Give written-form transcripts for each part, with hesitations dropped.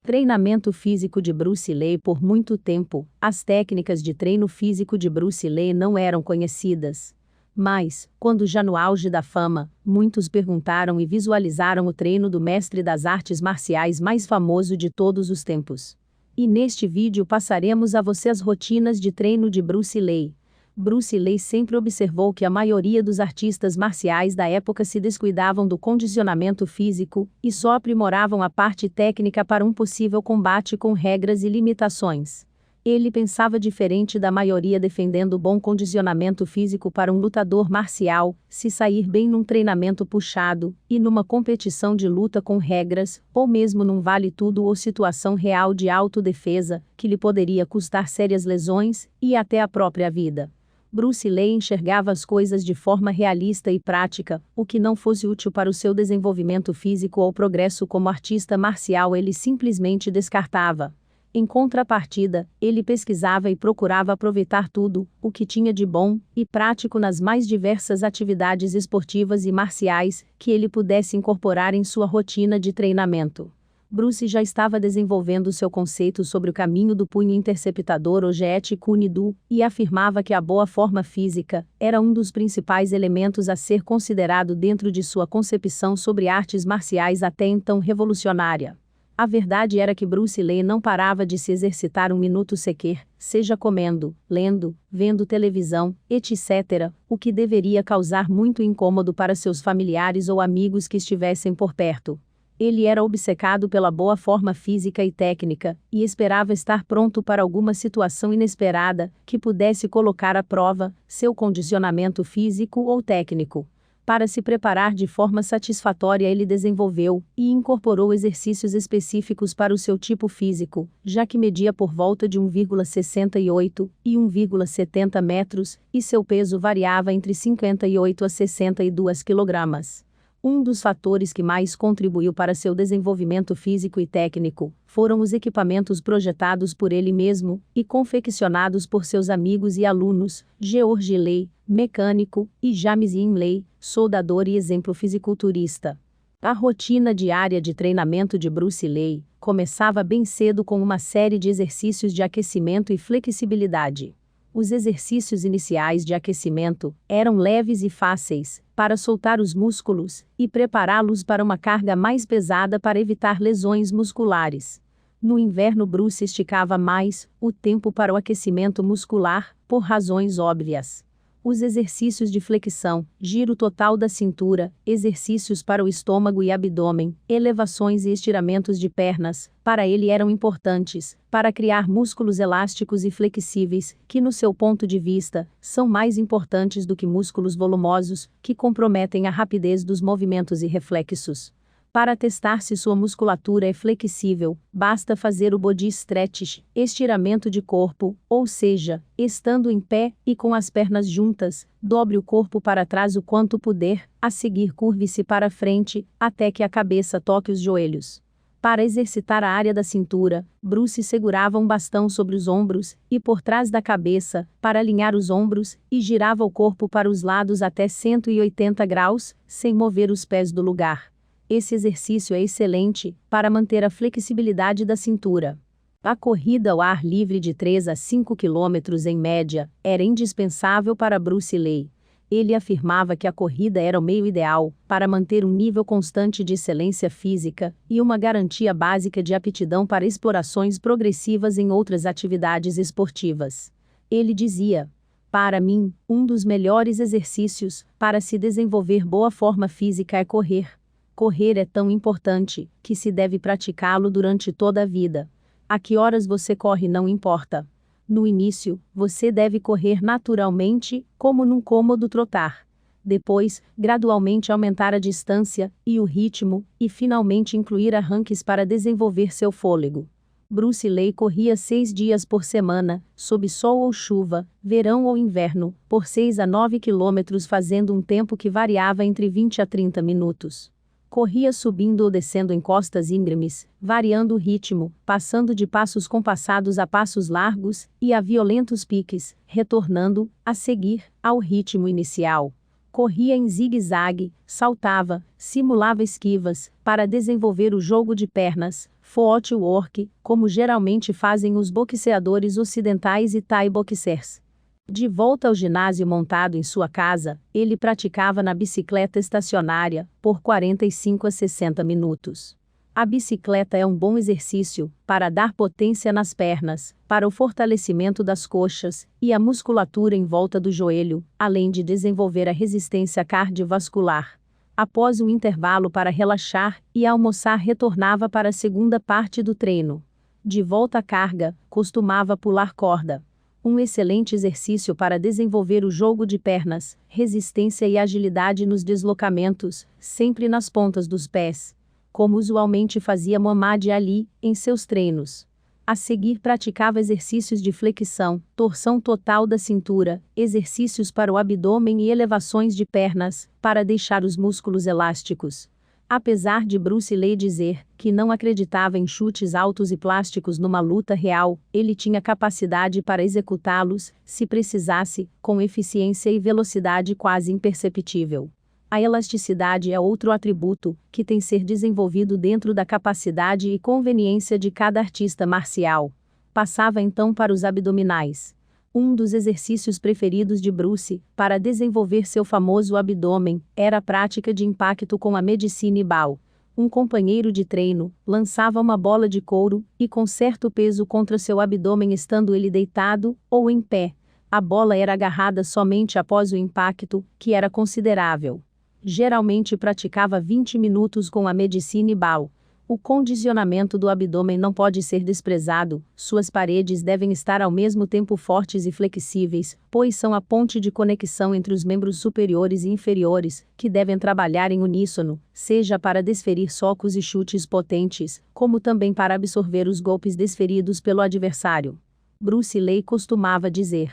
Treinamento físico de Bruce Lee. Por muito tempo, as técnicas de treino físico de Bruce Lee não eram conhecidas. Mas, quando já no auge da fama, muitos perguntaram e visualizaram o treino do mestre das artes marciais mais famoso de todos os tempos. E neste vídeo passaremos a você as rotinas de treino de Bruce Lee. Bruce Lee sempre observou que a maioria dos artistas marciais da época se descuidavam do condicionamento físico e só aprimoravam a parte técnica para um possível combate com regras e limitações. Ele pensava diferente da maioria, defendendo o bom condicionamento físico para um lutador marcial, se sair bem num treinamento puxado, e numa competição de luta com regras, ou mesmo num vale-tudo ou situação real de autodefesa, que lhe poderia custar sérias lesões, e até a própria vida. Bruce Lee enxergava as coisas de forma realista e prática, o que não fosse útil para o seu desenvolvimento físico ou progresso como artista marcial ele simplesmente descartava. Em contrapartida, ele pesquisava e procurava aproveitar tudo o que tinha de bom e prático nas mais diversas atividades esportivas e marciais que ele pudesse incorporar em sua rotina de treinamento. Bruce já estava desenvolvendo seu conceito sobre o caminho do punho interceptador ou Jeet Kune Do, e afirmava que a boa forma física era um dos principais elementos a ser considerado dentro de sua concepção sobre artes marciais até então revolucionária. A verdade era que Bruce Lee não parava de se exercitar um minuto sequer, seja comendo, lendo, vendo televisão, etc., o que deveria causar muito incômodo para seus familiares ou amigos que estivessem por perto. Ele era obcecado pela boa forma física e técnica, e esperava estar pronto para alguma situação inesperada, que pudesse colocar à prova seu condicionamento físico ou técnico. Para se preparar de forma satisfatória, ele desenvolveu e incorporou exercícios específicos para o seu tipo físico, já que media por volta de 1,68 e 1,70 metros, e seu peso variava entre 58 a 62 quilogramas. Um dos fatores que mais contribuiu para seu desenvolvimento físico e técnico foram os equipamentos projetados por ele mesmo e confeccionados por seus amigos e alunos, George Lee, mecânico, e James Yin Lee, soldador e exemplo fisiculturista. A rotina diária de treinamento de Bruce Lee começava bem cedo com uma série de exercícios de aquecimento e flexibilidade. Os exercícios iniciais de aquecimento eram leves e fáceis, para soltar os músculos e prepará-los para uma carga mais pesada para evitar lesões musculares. No inverno, Bruce esticava mais o tempo para o aquecimento muscular, por razões óbvias. Os exercícios de flexão, giro total da cintura, exercícios para o estômago e abdômen, elevações e estiramentos de pernas, para ele eram importantes, para criar músculos elásticos e flexíveis, que no seu ponto de vista, são mais importantes do que músculos volumosos, que comprometem a rapidez dos movimentos e reflexos. Para testar se sua musculatura é flexível, basta fazer o body stretch, estiramento de corpo, ou seja, estando em pé e com as pernas juntas, dobre o corpo para trás o quanto puder, a seguir curve-se para frente, até que a cabeça toque os joelhos. Para exercitar a área da cintura, Bruce segurava um bastão sobre os ombros e por trás da cabeça, para alinhar os ombros, e girava o corpo para os lados até 180 graus, sem mover os pés do lugar. Esse exercício é excelente para manter a flexibilidade da cintura. A corrida ao ar livre de 3 a 5 km em média era indispensável para Bruce Lee. Ele afirmava que a corrida era o meio ideal para manter um nível constante de excelência física e uma garantia básica de aptidão para explorações progressivas em outras atividades esportivas. Ele dizia: "Para mim, um dos melhores exercícios para se desenvolver boa forma física é correr. Correr é tão importante que se deve praticá-lo durante toda a vida. A que horas você corre não importa. No início, você deve correr naturalmente, como num cômodo trotar. Depois, gradualmente aumentar a distância e o ritmo, e finalmente incluir arranques para desenvolver seu fôlego." Bruce Lee corria 6 dias por semana, sob sol ou chuva, verão ou inverno, por 6 a 9 quilômetros, fazendo um tempo que variava entre 20 a 30 minutos. Corria subindo ou descendo encostas íngremes, variando o ritmo, passando de passos compassados a passos largos, e a violentos piques, retornando, a seguir, ao ritmo inicial. Corria em zigue-zague, saltava, simulava esquivas, para desenvolver o jogo de pernas, footwork, como geralmente fazem os boxeadores ocidentais e Thai boxers. De volta ao ginásio montado em sua casa, ele praticava na bicicleta estacionária, por 45 a 60 minutos. A bicicleta é um bom exercício para dar potência nas pernas, para o fortalecimento das coxas e a musculatura em volta do joelho, além de desenvolver a resistência cardiovascular. Após um intervalo para relaxar e almoçar, retornava para a segunda parte do treino. De volta à carga, costumava pular corda. Um excelente exercício para desenvolver o jogo de pernas, resistência e agilidade nos deslocamentos, sempre nas pontas dos pés, como usualmente fazia Muhammad Ali em seus treinos. A seguir praticava exercícios de flexão, torção total da cintura, exercícios para o abdômen e elevações de pernas, para deixar os músculos elásticos. Apesar de Bruce Lee dizer que não acreditava em chutes altos e plásticos numa luta real, ele tinha capacidade para executá-los, se precisasse, com eficiência e velocidade quase imperceptível. A elasticidade é outro atributo que tem ser desenvolvido dentro da capacidade e conveniência de cada artista marcial. Passava então para os abdominais. Um dos exercícios preferidos de Bruce, para desenvolver seu famoso abdômen, era a prática de impacto com a medicine ball. Um companheiro de treino lançava uma bola de couro e com certo peso contra seu abdômen, estando ele deitado ou em pé. A bola era agarrada somente após o impacto, que era considerável. Geralmente praticava 20 minutos com a medicine ball. O condicionamento do abdômen não pode ser desprezado, suas paredes devem estar ao mesmo tempo fortes e flexíveis, pois são a ponte de conexão entre os membros superiores e inferiores, que devem trabalhar em uníssono, seja para desferir socos e chutes potentes, como também para absorver os golpes desferidos pelo adversário. Bruce Lee costumava dizer: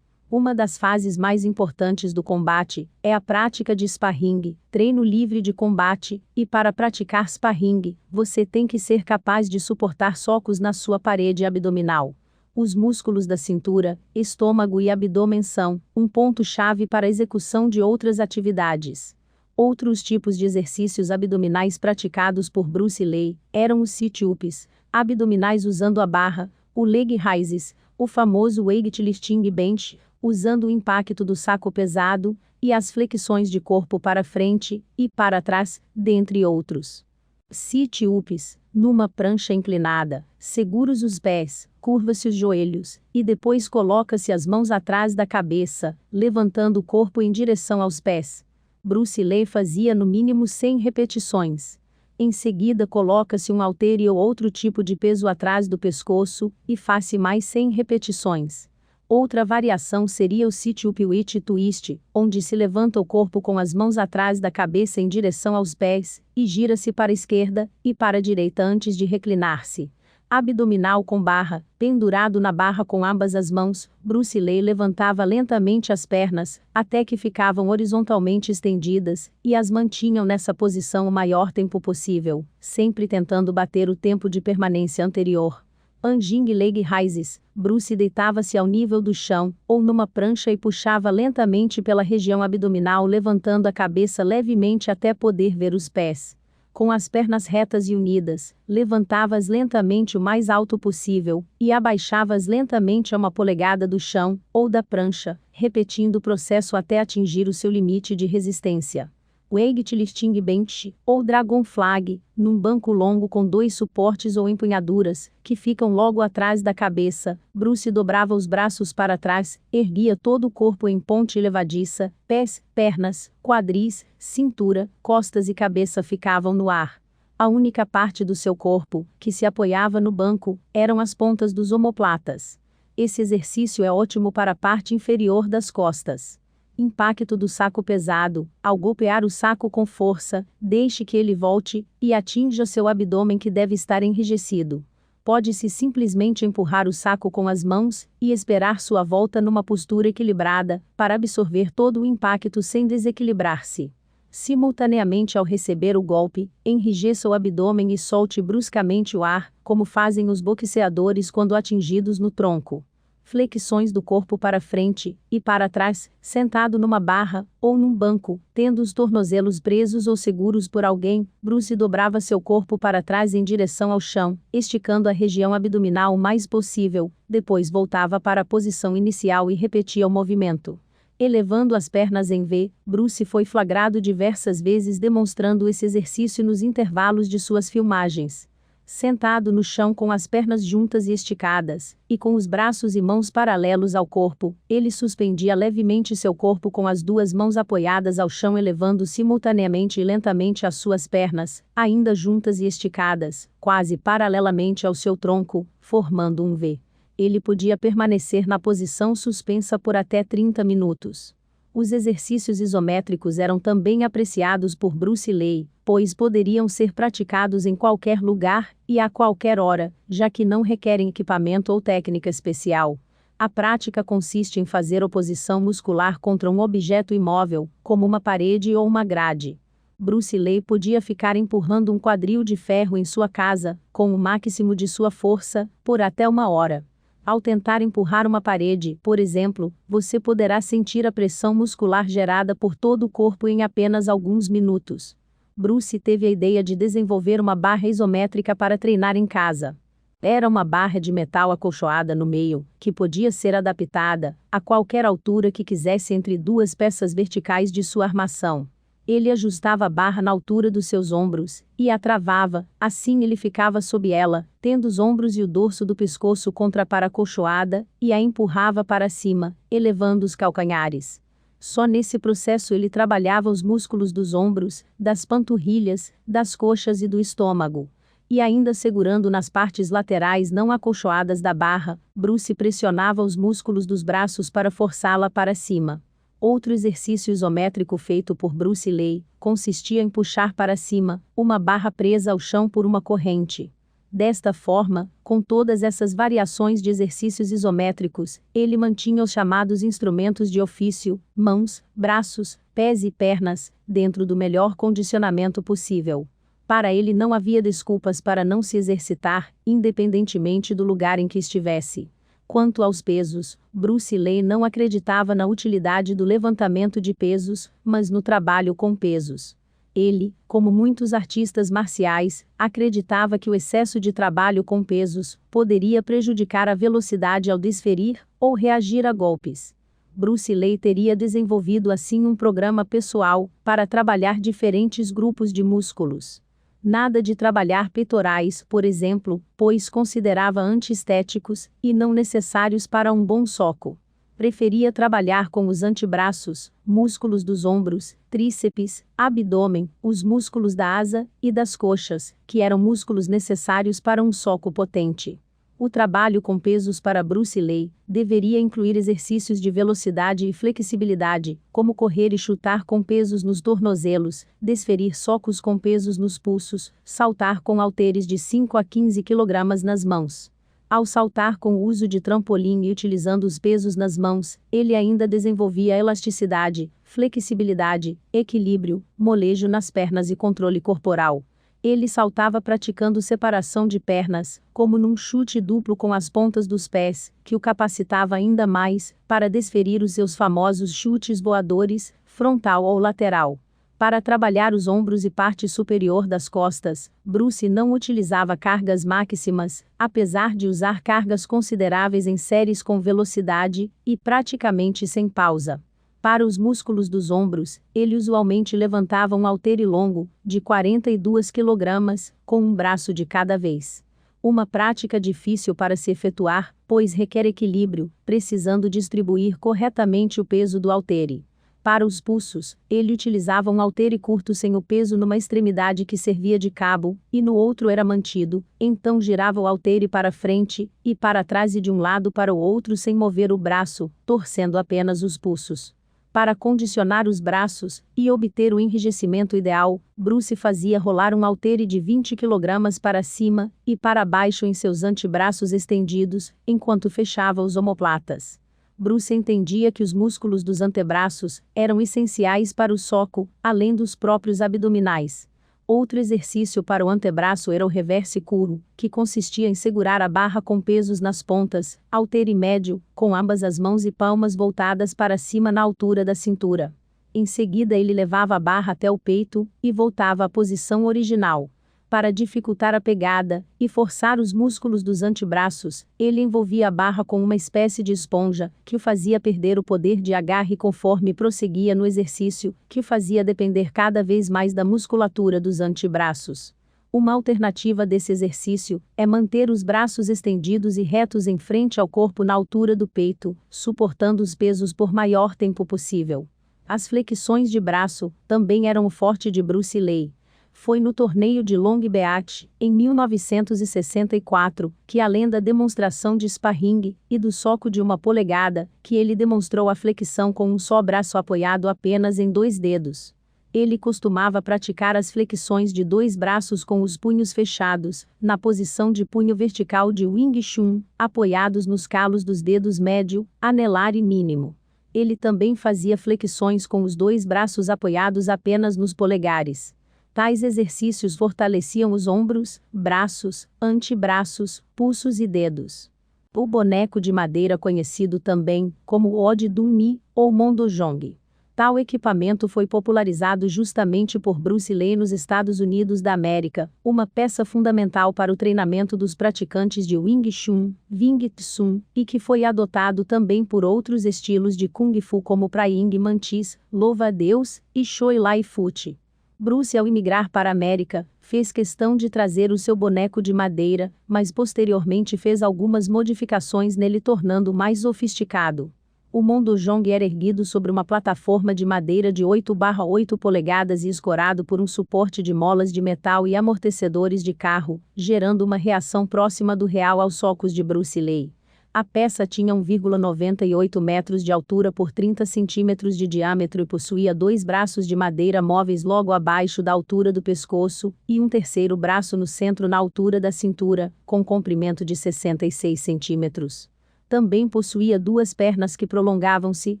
uma das fases mais importantes do combate é a prática de sparring, treino livre de combate, e para praticar sparring, você tem que ser capaz de suportar socos na sua parede abdominal. Os músculos da cintura, estômago e abdômen são um ponto-chave para a execução de outras atividades. Outros tipos de exercícios abdominais praticados por Bruce Lee eram os sit-ups, abdominais usando a barra, o leg raises, o famoso weightlifting bench, usando o impacto do saco pesado, e as flexões de corpo para frente e para trás, dentre outros. Sit-ups, numa prancha inclinada, segura os pés, curva-se os joelhos, e depois coloca-se as mãos atrás da cabeça, levantando o corpo em direção aos pés. Bruce Lee fazia no mínimo 100 repetições. Em seguida coloca-se um halter ou outro tipo de peso atrás do pescoço, e faz-se mais 100 repetições. Outra variação seria o sit-up with twist, onde se levanta o corpo com as mãos atrás da cabeça em direção aos pés, e gira-se para a esquerda e para a direita antes de reclinar-se. Abdominal com barra, pendurado na barra com ambas as mãos, Bruce Lee levantava lentamente as pernas, até que ficavam horizontalmente estendidas, e as mantinham nessa posição o maior tempo possível, sempre tentando bater o tempo de permanência anterior. Hanging leg raises, Bruce deitava-se ao nível do chão, ou numa prancha e puxava lentamente pela região abdominal, levantando a cabeça levemente até poder ver os pés. Com as pernas retas e unidas, levantava-as lentamente o mais alto possível, e abaixava-as lentamente a 1 polegada do chão, ou da prancha, repetindo o processo até atingir o seu limite de resistência. Weightlifting bench, ou dragon flag, num banco longo com 2 suportes ou empunhaduras, que ficam logo atrás da cabeça, Bruce dobrava os braços para trás, erguia todo o corpo em ponte levadiça, pés, pernas, quadris, cintura, costas e cabeça ficavam no ar. A única parte do seu corpo que se apoiava no banco eram as pontas dos omoplatas. Esse exercício é ótimo para a parte inferior das costas. Impacto do saco pesado. Ao golpear o saco com força, deixe que ele volte e atinja seu abdômen, que deve estar enrijecido. Pode-se simplesmente empurrar o saco com as mãos e esperar sua volta numa postura equilibrada, para absorver todo o impacto sem desequilibrar-se. Simultaneamente ao receber o golpe, enrijeça o abdômen e solte bruscamente o ar, como fazem os boxeadores quando atingidos no tronco. flexões do corpo para frente e para trás, sentado numa barra ou num banco, tendo os tornozelos presos ou seguros por alguém. Bruce dobrava seu corpo para trás em direção ao chão, esticando a região abdominal o mais possível, depois voltava para a posição inicial e repetia o movimento. Elevando as pernas em V, Bruce foi flagrado diversas vezes demonstrando esse exercício nos intervalos de suas filmagens. Sentado no chão com as pernas juntas e esticadas, e com os braços e mãos paralelos ao corpo, ele suspendia levemente seu corpo com as duas mãos apoiadas ao chão, elevando simultaneamente e lentamente as suas pernas, ainda juntas e esticadas, quase paralelamente ao seu tronco, formando um V. Ele podia permanecer na posição suspensa por até 30 minutos. Os exercícios isométricos eram também apreciados por Bruce Lee, pois poderiam ser praticados em qualquer lugar e a qualquer hora, já que não requerem equipamento ou técnica especial. A prática consiste em fazer oposição muscular contra um objeto imóvel, como uma parede ou uma grade. Bruce Lee podia ficar empurrando um quadril de ferro em sua casa, com o máximo de sua força, por até 1 hora. Ao tentar empurrar uma parede, por exemplo, você poderá sentir a pressão muscular gerada por todo o corpo em apenas alguns minutos. Bruce teve a ideia de desenvolver uma barra isométrica para treinar em casa. Era uma barra de metal acolchoada no meio, que podia ser adaptada a qualquer altura que quisesse entre duas peças verticais de sua armação. Ele ajustava a barra na altura dos seus ombros e a travava, assim ele ficava sob ela, tendo os ombros e o dorso do pescoço contra a paracolchoada, e a empurrava para cima, elevando os calcanhares. Só nesse processo ele trabalhava os músculos dos ombros, das panturrilhas, das coxas e do estômago. E ainda segurando nas partes laterais não acolchoadas da barra, Bruce pressionava os músculos dos braços para forçá-la para cima. Outro exercício isométrico feito por Bruce Lee consistia em puxar para cima uma barra presa ao chão por uma corrente. Desta forma, com todas essas variações de exercícios isométricos, ele mantinha os chamados instrumentos de ofício, mãos, braços, pés e pernas, dentro do melhor condicionamento possível. Para ele não havia desculpas para não se exercitar, independentemente do lugar em que estivesse. Quanto aos pesos, Bruce Lee não acreditava na utilidade do levantamento de pesos, mas no trabalho com pesos. Ele, como muitos artistas marciais, acreditava que o excesso de trabalho com pesos poderia prejudicar a velocidade ao desferir ou reagir a golpes. Bruce Lee teria desenvolvido assim um programa pessoal para trabalhar diferentes grupos de músculos. Nada de trabalhar peitorais, por exemplo, pois considerava antiestéticos e não necessários para um bom soco. Preferia trabalhar com os antebraços, músculos dos ombros, tríceps, abdômen, os músculos da asa e das coxas, que eram músculos necessários para um soco potente. O trabalho com pesos para Bruce Lee deveria incluir exercícios de velocidade e flexibilidade, como correr e chutar com pesos nos tornozelos, desferir socos com pesos nos pulsos, saltar com halteres de 5 a 15 kg nas mãos. Ao saltar com o uso de trampolim e utilizando os pesos nas mãos, ele ainda desenvolvia elasticidade, flexibilidade, equilíbrio, molejo nas pernas e controle corporal. Ele saltava praticando separação de pernas, como num chute duplo com as pontas dos pés, que o capacitava ainda mais para desferir os seus famosos chutes voadores, frontal ou lateral. Para trabalhar os ombros e parte superior das costas, Bruce não utilizava cargas máximas, apesar de usar cargas consideráveis em séries com velocidade e praticamente sem pausa. Para os músculos dos ombros, ele usualmente levantava um haltere longo, de 42 kg, com um braço de cada vez. Uma prática difícil para se efetuar, pois requer equilíbrio, precisando distribuir corretamente o peso do haltere. Para os pulsos, ele utilizava um haltere curto sem o peso numa extremidade que servia de cabo, e no outro era mantido, então girava o haltere para frente e para trás e de um lado para o outro sem mover o braço, torcendo apenas os pulsos. Para condicionar os braços e obter o enrijecimento ideal, Bruce fazia rolar um haltere de 20 kg para cima e para baixo em seus antebraços estendidos, enquanto fechava os omoplatas. Bruce entendia que os músculos dos antebraços eram essenciais para o soco, além dos próprios abdominais. Outro exercício para o antebraço era o reverse curl, que consistia em segurar a barra com pesos nas pontas, halter e médio, com ambas as mãos e palmas voltadas para cima na altura da cintura. Em seguida ele levava a barra até o peito, e voltava à posição original. Para dificultar a pegada e forçar os músculos dos antebraços, ele envolvia a barra com uma espécie de esponja, que o fazia perder o poder de agarre conforme prosseguia no exercício, que o fazia depender cada vez mais da musculatura dos antebraços. Uma alternativa desse exercício é manter os braços estendidos e retos em frente ao corpo na altura do peito, suportando os pesos por maior tempo possível. As flexões de braço também eram o forte de Bruce Lee. Foi no torneio de Long Beach, em 1964, que além da demonstração de sparring e do soco de 1 polegada, que ele demonstrou a flexão com um só braço apoiado apenas em 2 dedos. Ele costumava praticar as flexões de 2 braços com os punhos fechados, na posição de punho vertical de Wing Chun, apoiados nos calos dos dedos médio, anelar e mínimo. Ele também fazia flexões com os 2 braços apoiados apenas nos polegares. Tais exercícios fortaleciam os ombros, braços, antebraços, pulsos e dedos. O boneco de madeira conhecido também como o Ode Dun Mi, ou Mondojong. Tal equipamento foi popularizado justamente por Bruce Lee nos Estados Unidos da América, uma peça fundamental para o treinamento dos praticantes de Wing Chun, Wing Tsun, e que foi adotado também por outros estilos de Kung Fu como Praying Mantis, Louva-a-Deus, e Choi Lai Fut. Bruce, ao imigrar para a América, fez questão de trazer o seu boneco de madeira, mas posteriormente fez algumas modificações nele tornando-o mais sofisticado. O Mondojong era erguido sobre uma plataforma de madeira de 8/8 polegadas e escorado por um suporte de molas de metal e amortecedores de carro, gerando uma reação próxima do real aos socos de Bruce Lee. A peça tinha 1,98 metros de altura por 30 centímetros de diâmetro e possuía 2 braços de madeira móveis logo abaixo da altura do pescoço, e um terceiro braço no centro na altura da cintura, com comprimento de 66 centímetros. Também possuía 2 pernas que prolongavam-se,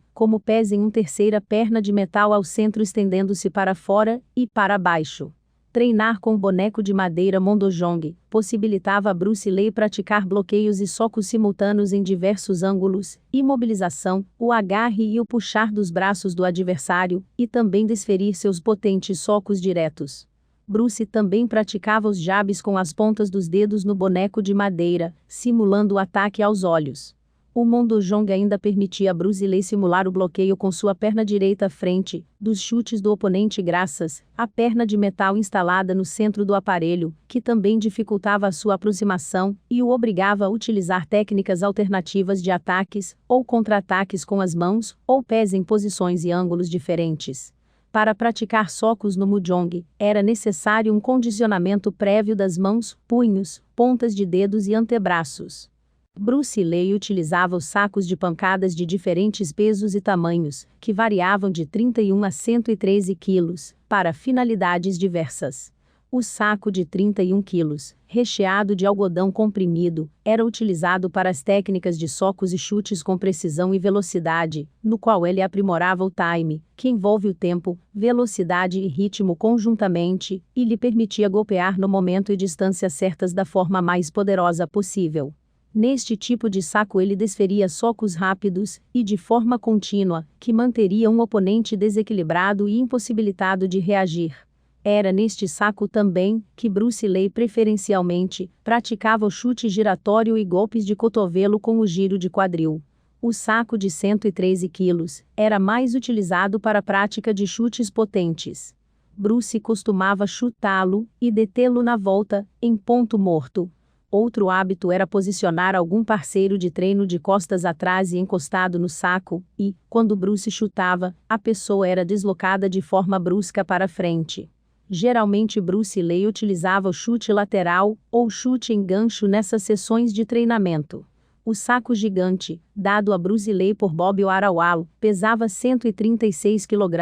como pés em uma terceira perna de metal ao centro estendendo-se para fora e para baixo. Treinar com o boneco de madeira Mondojong possibilitava a Bruce Lee praticar bloqueios e socos simultâneos em diversos ângulos, imobilização, o agarre e o puxar dos braços do adversário, e também desferir seus potentes socos diretos. Bruce também praticava os jabs com as pontas dos dedos no boneco de madeira, simulando o ataque aos olhos. O Mondojong ainda permitia a Bruce Lee simular o bloqueio com sua perna direita à frente dos chutes do oponente graças à perna de metal instalada no centro do aparelho, que também dificultava a sua aproximação e o obrigava a utilizar técnicas alternativas de ataques ou contra-ataques com as mãos ou pés em posições e ângulos diferentes. Para praticar socos no Mujong, era necessário um condicionamento prévio das mãos, punhos, pontas de dedos e antebraços. Bruce Lee utilizava os sacos de pancadas de diferentes pesos e tamanhos, que variavam de 31 a 113 quilos, para finalidades diversas. O saco de 31 quilos, recheado de algodão comprimido, era utilizado para as técnicas de socos e chutes com precisão e velocidade, no qual ele aprimorava o time, que envolve o tempo, velocidade e ritmo conjuntamente, e lhe permitia golpear no momento e distância certas da forma mais poderosa possível. Neste tipo de saco ele desferia socos rápidos e de forma contínua, que manteria um oponente desequilibrado e impossibilitado de reagir. Era neste saco também que Bruce Lee preferencialmente praticava o chute giratório e golpes de cotovelo com o giro de quadril. O saco de 113 quilos era mais utilizado para a prática de chutes potentes. Bruce costumava chutá-lo e detê-lo na volta, em ponto morto. Outro hábito era posicionar algum parceiro de treino de costas atrás e encostado no saco, e, quando Bruce chutava, a pessoa era deslocada de forma brusca para frente. Geralmente Bruce Lee utilizava o chute lateral, ou chute em gancho nessas sessões de treinamento. O saco gigante, dado a Bruce Lee por Bob Arawalo, pesava 136 kg,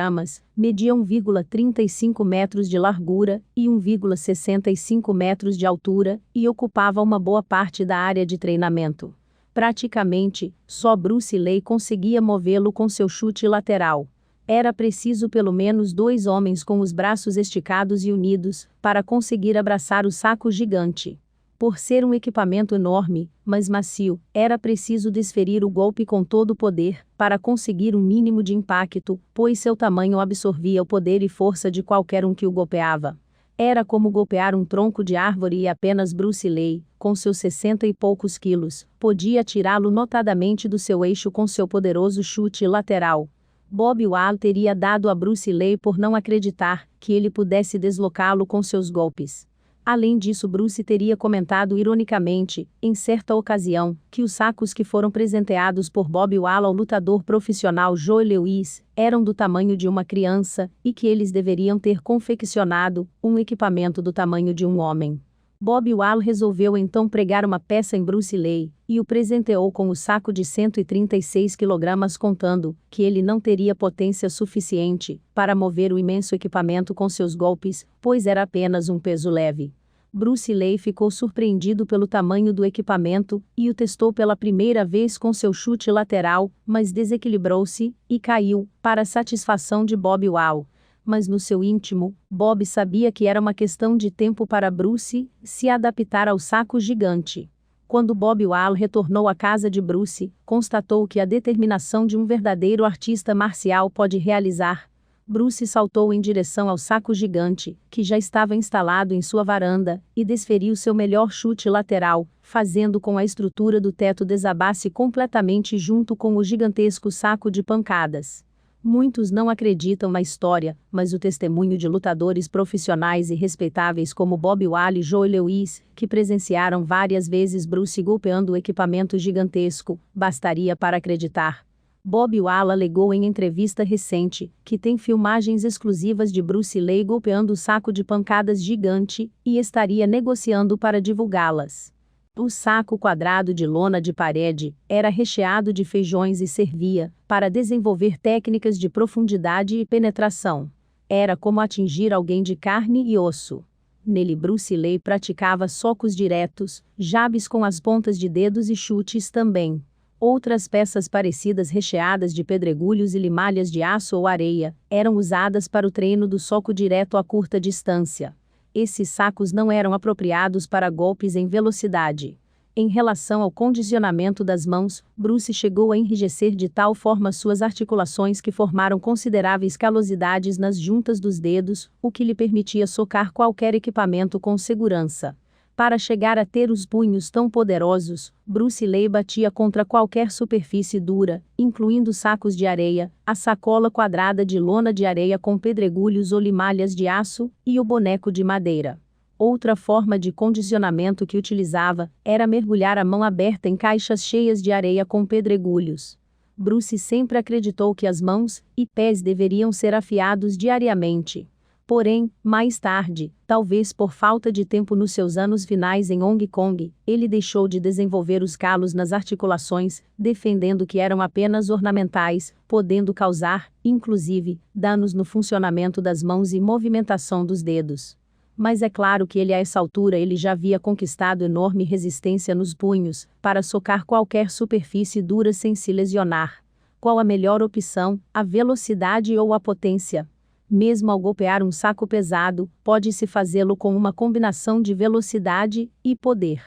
media 1,35 metros de largura e 1,65 metros de altura, e ocupava uma boa parte da área de treinamento. Praticamente, só Bruce Lee conseguia movê-lo com seu chute lateral. Era preciso pelo menos 2 homens com os braços esticados e unidos, para conseguir abraçar o saco gigante. Por ser um equipamento enorme, mas macio, era preciso desferir o golpe com todo o poder, para conseguir um mínimo de impacto, pois seu tamanho absorvia o poder e força de qualquer um que o golpeava. Era como golpear um tronco de árvore e apenas Bruce Lee, com seus 60 e poucos quilos, podia tirá-lo notadamente do seu eixo com seu poderoso chute lateral. Bob Wall teria dado a Bruce Lee por não acreditar que ele pudesse deslocá-lo com seus golpes. Além disso, Bruce teria comentado ironicamente, em certa ocasião, que os sacos que foram presenteados por Bob Wall ao lutador profissional Joe Lewis eram do tamanho de uma criança e que eles deveriam ter confeccionado um equipamento do tamanho de um homem. Bob Wall resolveu então pregar uma peça em Bruce Lee e o presenteou com o saco de 136 kg, contando que ele não teria potência suficiente para mover o imenso equipamento com seus golpes, pois era apenas um peso leve. Bruce Lee ficou surpreendido pelo tamanho do equipamento e o testou pela primeira vez com seu chute lateral, mas desequilibrou-se e caiu, para a satisfação de Bob Wall. Mas no seu íntimo, Bob sabia que era uma questão de tempo para Bruce se adaptar ao saco gigante. Quando Bob Wall retornou à casa de Bruce, constatou que a determinação de um verdadeiro artista marcial pode realizar. Bruce saltou em direção ao saco gigante, que já estava instalado em sua varanda, e desferiu seu melhor chute lateral, fazendo com a estrutura do teto desabasse completamente junto com o gigantesco saco de pancadas. Muitos não acreditam na história, mas o testemunho de lutadores profissionais e respeitáveis como Bob Wall e Joe Lewis, que presenciaram várias vezes Bruce golpeando o equipamento gigantesco, bastaria para acreditar. Bob Wall alegou em entrevista recente que tem filmagens exclusivas de Bruce Lee golpeando o saco de pancadas gigante e estaria negociando para divulgá-las. O saco quadrado de lona de parede era recheado de feijões e servia para desenvolver técnicas de profundidade e penetração. Era como atingir alguém de carne e osso. Nele Bruce Lee praticava socos diretos, jabs com as pontas de dedos e chutes também. Outras peças parecidas recheadas de pedregulhos e limalhas de aço ou areia eram usadas para o treino do soco direto a curta distância. Esses sacos não eram apropriados para golpes em velocidade. Em relação ao condicionamento das mãos, Bruce chegou a enrijecer de tal forma suas articulações que formaram consideráveis calosidades nas juntas dos dedos, o que lhe permitia socar qualquer equipamento com segurança. Para chegar a ter os punhos tão poderosos, Bruce Lee batia contra qualquer superfície dura, incluindo sacos de areia, a sacola quadrada de lona de areia com pedregulhos ou limalhas de aço, e o boneco de madeira. Outra forma de condicionamento que utilizava era mergulhar a mão aberta em caixas cheias de areia com pedregulhos. Bruce sempre acreditou que as mãos e pés deveriam ser afiados diariamente. Porém, mais tarde, talvez por falta de tempo nos seus anos finais em Hong Kong, ele deixou de desenvolver os calos nas articulações, defendendo que eram apenas ornamentais, podendo causar, inclusive, danos no funcionamento das mãos e movimentação dos dedos. Mas é claro que a essa altura ele já havia conquistado enorme resistência nos punhos, para socar qualquer superfície dura sem se lesionar. Qual a melhor opção, a velocidade ou a potência? Mesmo ao golpear um saco pesado, pode-se fazê-lo com uma combinação de velocidade e poder.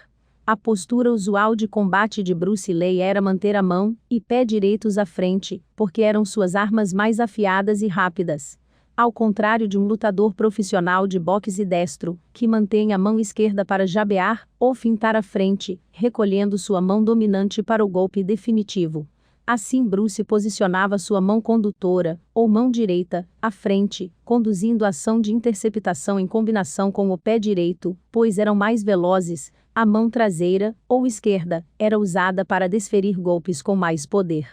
A postura usual de combate de Bruce Lee era manter a mão e pé direitos à frente, porque eram suas armas mais afiadas e rápidas. Ao contrário de um lutador profissional de boxe destro, que mantém a mão esquerda para jabear ou fintar à frente, recolhendo sua mão dominante para o golpe definitivo. Assim Bruce posicionava sua mão condutora, ou mão direita, à frente, conduzindo a ação de interceptação em combinação com o pé direito, pois eram mais velozes. A mão traseira, ou esquerda, era usada para desferir golpes com mais poder.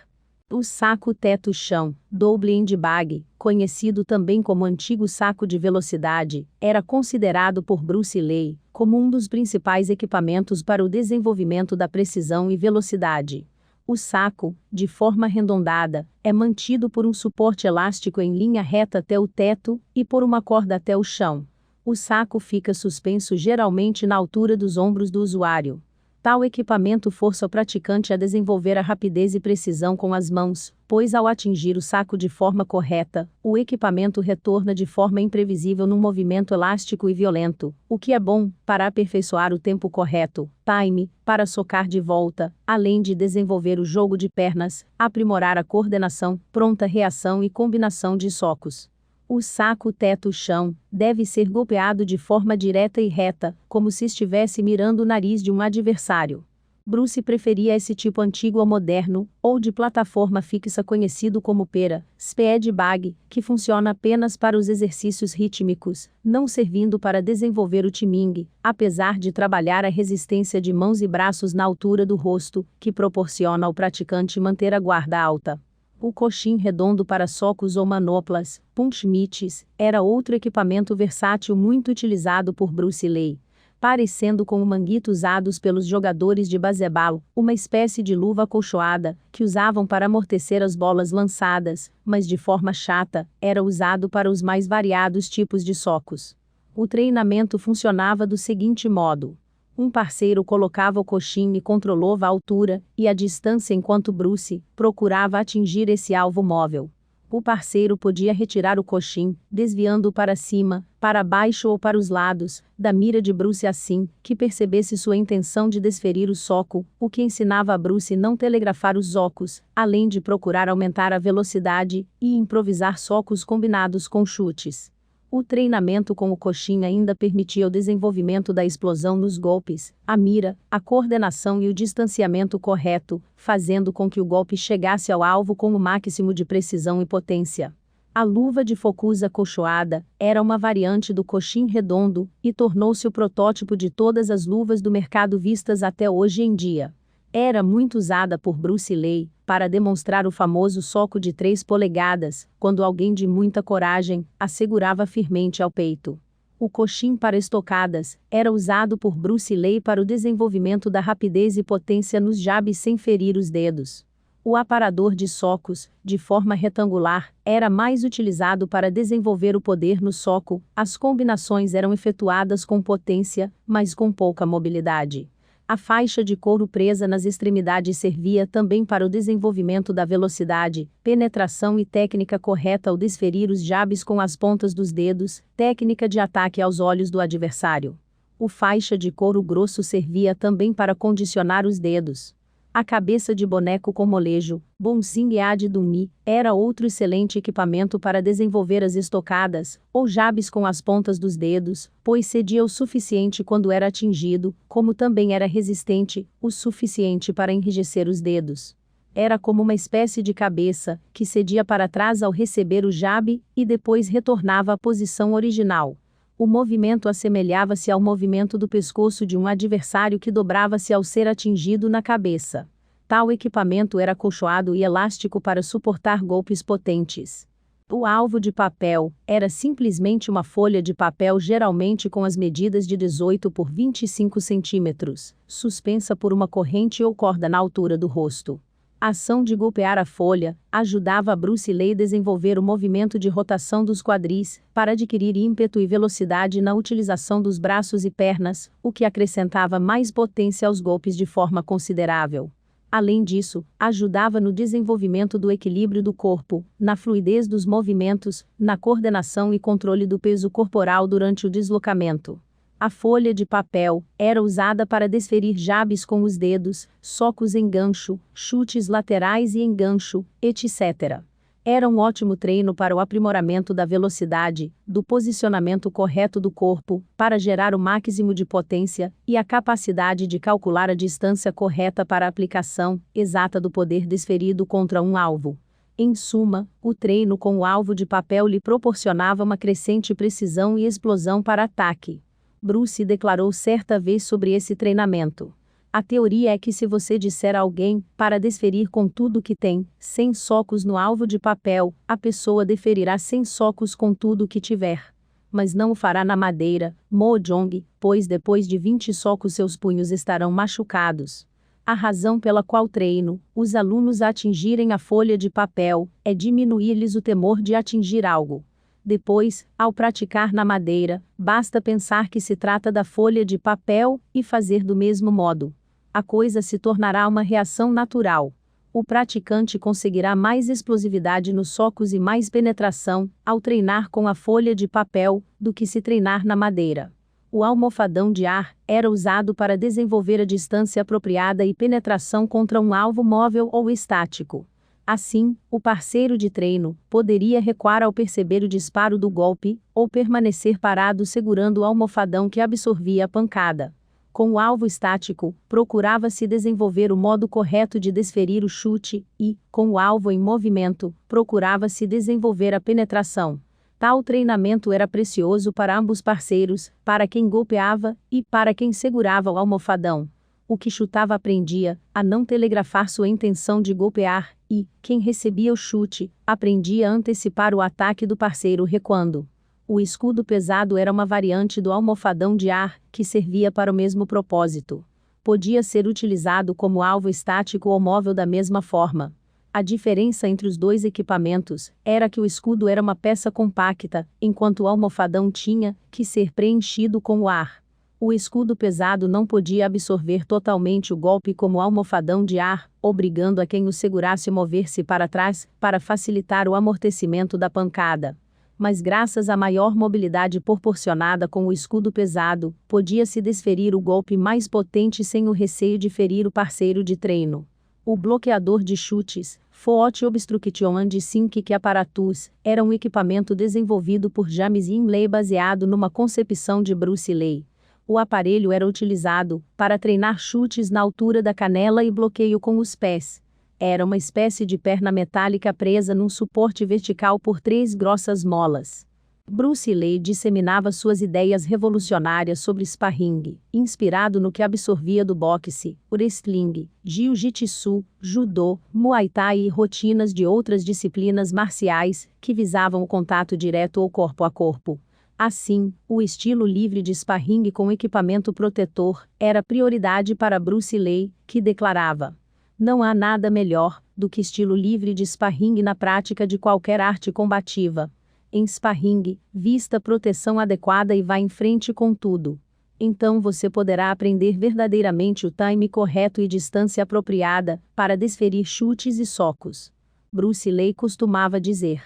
O saco teto-chão, double handbag, conhecido também como antigo saco de velocidade, era considerado por Bruce Lee como um dos principais equipamentos para o desenvolvimento da precisão e velocidade. O saco, de forma arredondada, é mantido por um suporte elástico em linha reta até o teto e por uma corda até o chão. O saco fica suspenso geralmente na altura dos ombros do usuário. Tal equipamento força o praticante a desenvolver a rapidez e precisão com as mãos, pois ao atingir o saco de forma correta, o equipamento retorna de forma imprevisível num movimento elástico e violento, o que é bom para aperfeiçoar o tempo correto, time, para socar de volta, além de desenvolver o jogo de pernas, aprimorar a coordenação, pronta reação e combinação de socos. O saco teto-chão deve ser golpeado de forma direta e reta, como se estivesse mirando o nariz de um adversário. Bruce preferia esse tipo antigo ao moderno, ou de plataforma fixa conhecido como pera, speed bag, que funciona apenas para os exercícios rítmicos, não servindo para desenvolver o timing, apesar de trabalhar a resistência de mãos e braços na altura do rosto, que proporciona ao praticante manter a guarda alta. O coxim redondo para socos ou manoplas, punch-mitts, era outro equipamento versátil muito utilizado por Bruce Lee. Parecendo com o manguito usados pelos jogadores de baseball, uma espécie de luva acolchoada, que usavam para amortecer as bolas lançadas, mas de forma chata, era usado para os mais variados tipos de socos. O treinamento funcionava do seguinte modo. Um parceiro colocava o coxim e controlava a altura e a distância enquanto Bruce procurava atingir esse alvo móvel. O parceiro podia retirar o coxim, desviando-o para cima, para baixo ou para os lados, da mira de Bruce assim que percebesse sua intenção de desferir o soco, o que ensinava a Bruce não telegrafar os socos, além de procurar aumentar a velocidade e improvisar socos combinados com chutes. O treinamento com o coxim ainda permitia o desenvolvimento da explosão nos golpes, a mira, a coordenação e o distanciamento correto, fazendo com que o golpe chegasse ao alvo com o máximo de precisão e potência. A luva de focus acolchoada era uma variante do coxim redondo e tornou-se o protótipo de todas as luvas do mercado vistas até hoje em dia. Era muito usada por Bruce Lee para demonstrar o famoso soco de 3 polegadas, quando alguém de muita coragem a segurava firmemente ao peito. O coxim para estocadas era usado por Bruce Lee para o desenvolvimento da rapidez e potência nos jabs sem ferir os dedos. O aparador de socos, de forma retangular, era mais utilizado para desenvolver o poder no soco. As combinações eram efetuadas com potência, mas com pouca mobilidade. A faixa de couro presa nas extremidades servia também para o desenvolvimento da velocidade, penetração e técnica correta ao desferir os jabs com as pontas dos dedos, técnica de ataque aos olhos do adversário. O faixa de couro grosso servia também para condicionar os dedos. A cabeça de boneco com molejo, Bouncing Ad Dummy, era outro excelente equipamento para desenvolver as estocadas, ou jabs com as pontas dos dedos, pois cedia o suficiente quando era atingido, como também era resistente, o suficiente para enrijecer os dedos. Era como uma espécie de cabeça, que cedia para trás ao receber o jab, e depois retornava à posição original. O movimento assemelhava-se ao movimento do pescoço de um adversário que dobrava-se ao ser atingido na cabeça. Tal equipamento era acolchoado e elástico para suportar golpes potentes. O alvo de papel era simplesmente uma folha de papel geralmente com as medidas de 18 por 25 centímetros, suspensa por uma corrente ou corda na altura do rosto. A ação de golpear a folha ajudava a Bruce Lee a desenvolver o movimento de rotação dos quadris, para adquirir ímpeto e velocidade na utilização dos braços e pernas, o que acrescentava mais potência aos golpes de forma considerável. Além disso, ajudava no desenvolvimento do equilíbrio do corpo, na fluidez dos movimentos, na coordenação e controle do peso corporal durante o deslocamento. A folha de papel era usada para desferir jabs com os dedos, socos em gancho, chutes laterais e em gancho, etc. Era um ótimo treino para o aprimoramento da velocidade, do posicionamento correto do corpo, para gerar o máximo de potência, e a capacidade de calcular a distância correta para a aplicação exata do poder desferido contra um alvo. Em suma, o treino com o alvo de papel lhe proporcionava uma crescente precisão e explosão para ataque. Bruce declarou certa vez sobre esse treinamento. A teoria é que se você disser a alguém, para desferir com tudo que tem, 100 socos no alvo de papel, a pessoa deferirá 100 socos com tudo que tiver. Mas não o fará na madeira, Mojong, pois depois de 20 socos seus punhos estarão machucados. A razão pela qual treino os alunos a atingirem a folha de papel é diminuir-lhes o temor de atingir algo. Depois, ao praticar na madeira, basta pensar que se trata da folha de papel e fazer do mesmo modo. a coisa se tornará uma reação natural. O praticante conseguirá mais explosividade nos socos e mais penetração, ao treinar com a folha de papel, do que se treinar na madeira. O almofadão de ar era usado para desenvolver a distância apropriada e penetração contra um alvo móvel ou estático. Assim, o parceiro de treino poderia recuar ao perceber o disparo do golpe, ou permanecer parado segurando o almofadão que absorvia a pancada. Com o alvo estático, procurava-se desenvolver o modo correto de desferir o chute e, com o alvo em movimento, procurava-se desenvolver a penetração. Tal treinamento era precioso para ambos parceiros, para quem golpeava e para quem segurava o almofadão. O que chutava aprendia a não telegrafar sua intenção de golpear, e quem recebia o chute aprendia a antecipar o ataque do parceiro recuando. O escudo pesado era uma variante do almofadão de ar, que servia para o mesmo propósito. Podia ser utilizado como alvo estático ou móvel da mesma forma. A diferença entre os dois equipamentos era que o escudo era uma peça compacta, enquanto o almofadão tinha que ser preenchido com o ar. O escudo pesado não podia absorver totalmente o golpe como o almofadão de ar, obrigando a quem o segurasse a mover-se para trás, para facilitar o amortecimento da pancada. Mas graças à maior mobilidade proporcionada com o escudo pesado, podia-se desferir o golpe mais potente sem o receio de ferir o parceiro de treino. O bloqueador de chutes, Foot Obstruction and Sink Apparatus, era um equipamento desenvolvido por James Hindley baseado numa concepção de Bruce Lee. O aparelho era utilizado para treinar chutes na altura da canela e bloqueio com os pés. Era uma espécie de perna metálica presa num suporte vertical por 3 grossas molas. Bruce Lee disseminava suas ideias revolucionárias sobre sparring, inspirado no que absorvia do boxe, wrestling, jiu-jitsu, judô, muay thai e rotinas de outras disciplinas marciais, que visavam o contato direto ou corpo a corpo. Assim, o estilo livre de sparring com equipamento protetor era prioridade para Bruce Lee, que declarava: "Não há nada melhor do que estilo livre de sparring na prática de qualquer arte combativa. Em sparring, vista proteção adequada e vá em frente com tudo. Então você poderá aprender verdadeiramente o time correto e distância apropriada para desferir chutes e socos." Bruce Lee costumava dizer: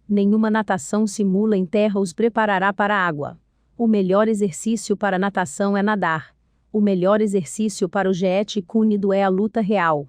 "Nenhuma natação simula em terra os preparará para a água. O melhor exercício para natação é nadar. O melhor exercício para o Jeet Kune Do é a luta real."